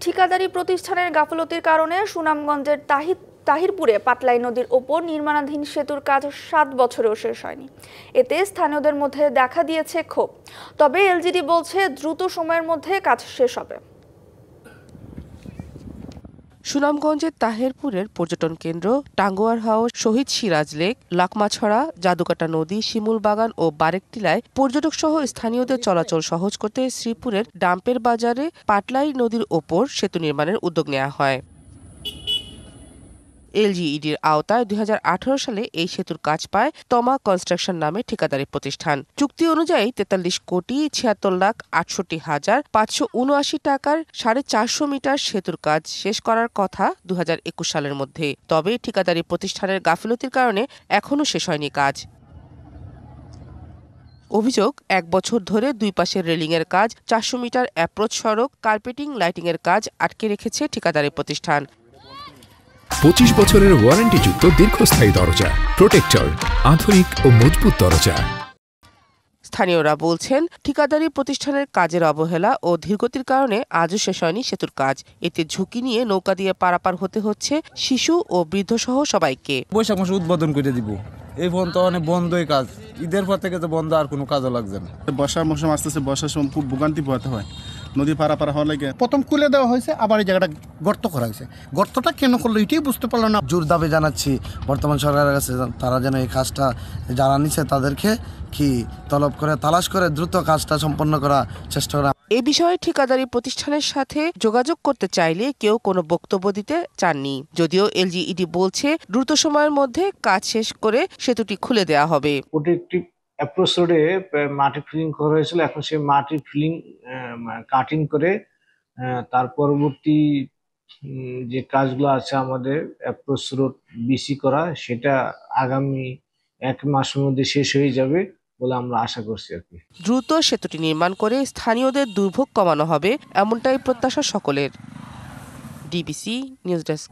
ঠিকাদারি প্রতিষ্ঠানের গাফলতির কারণে সুনামগঞ্জের তাহিরপুরে পাটলাই নদীর ওপর নির্মাণাধীন সেতুর কাজ 7 বছরেও শেষ হয়নি। এতে স্থানীয়দের মধ্যে দেখা দিয়েছে ক্ষোভ। তবে এলজিডি বলছে দ্রুত সময়ের মধ্যে কাজ শেষ হবে। সুনামগঞ্জের তাহেরপুরের পর্যটন কেন্দ্র টাঙ্গুয়ার হাউস, শহীদ সিরাজ লেক, লাকমাছড়া, জাদুকাটা নদী, শিমুল বাগান ও বারেকটিলায় পর্যটক সহ স্থানীয়দের চলাচল সহজ করতে শ্রীপুরের ডাম্পের বাজারে পাটলাই নদীর ওপর সেতু নির্মাণের উদ্যোগ নেওয়া হয়। এলজিইডির আওতায় 2018 সালে এই সেতুর কাজ পায় তমা কনস্ট্রাকশন নামে ঠিকাদারি প্রতিষ্ঠান। চুক্তি অনুযায়ী 43,76,68,579 টাকার 450 মিটার সেতুর কাজ শেষ করার কথা 2021 সালের মধ্যে। তবে ঠিকাদারি প্রতিষ্ঠানের গাফিলতির কারণে এখনও শেষ হয়নি কাজ। অভিযোগ, 1 বছর ধরে দুই পাশের রেলিংয়ের কাজ, 400 মিটার অ্যাপ্রোচ সড়ক, কার্পেটিং, লাইটিংয়ের কাজ আটকে রেখেছে ঠিকাদারি প্রতিষ্ঠান। 25 বছরের ওয়ারেন্টিযুক্ত দীর্ঘস্থায়ী দরজা, প্রোটেক্টর, আধুনিক ও মজবুত দরজা। স্থানীয়রা বলছেন, ঠিকাদারি প্রতিষ্ঠানের কাজের অবহেলা ও ধীরগতির কারণে আজও শেষ হয়নি সেতুর কাজ। এতে ঝুঁকি নিয়ে নৌকা দিয়ে পারাপার হতে হচ্ছে শিশু ও বৃদ্ধসহ সবাইকে। বৈশাখ মাসে উদ্বোধন করে দিব, এই ফোন তো অনেক বন্ধই কাজ, ঈদের পর থেকে তো বন্ধ, আর কোনো কাজও লাগছে না। বর্ষার মৌসুম আসতেছে, বর্ষার সময় খুব ভোগান্তি পোহাতে হয়, নদী পারাপার হওয়ার লাগে। প্রথম খুলে দেওয়া হয়েছে, আবার এই জায়গাটা গর্ত করা হয়েছে। গর্তটা কেন করলো এটাই বুঝতে পারলো না। জোর দাবি জানাচ্ছি বর্তমান সরকারের কাছে, তারা যেন এই কাজটা যারা নিচ্ছে তাদেরকে তলব করে তালাশ করে দ্রুত কাজটা সম্পন্ন করার চেষ্টা করা। এ বিষয়ে ঠিকাদারি প্রতিষ্ঠানের সাথে যোগাযোগ করতে চাইলে কেউ কোনো বক্তব্য দিতে চাননি। যদিও এলজিইডি বলছে দ্রুত সময়ের মধ্যে কাজ শেষ করে সেতুটি খুলে দেওয়া হবে। অ্যাপ্রোচ রোডে মাটি ফিলিং করা হয়েছিল, এখন সেই মাটি ফিলিং কাটিং করে তার পরবর্তী যে কাজগুলো আছে আমাদের অ্যাপ্রোচ রোড বিসি করা, সেটা আগামী 1 মাসের মধ্যে শেষ হয়ে যাবে বলে আমরা আশা করছি আর কি। দ্রুত সেতুটি নির্মাণ করে স্থানীয়দের দুর্ভোগ কমানো হবে, এমনটাই প্রত্যাশা সকলের। DBC news desk.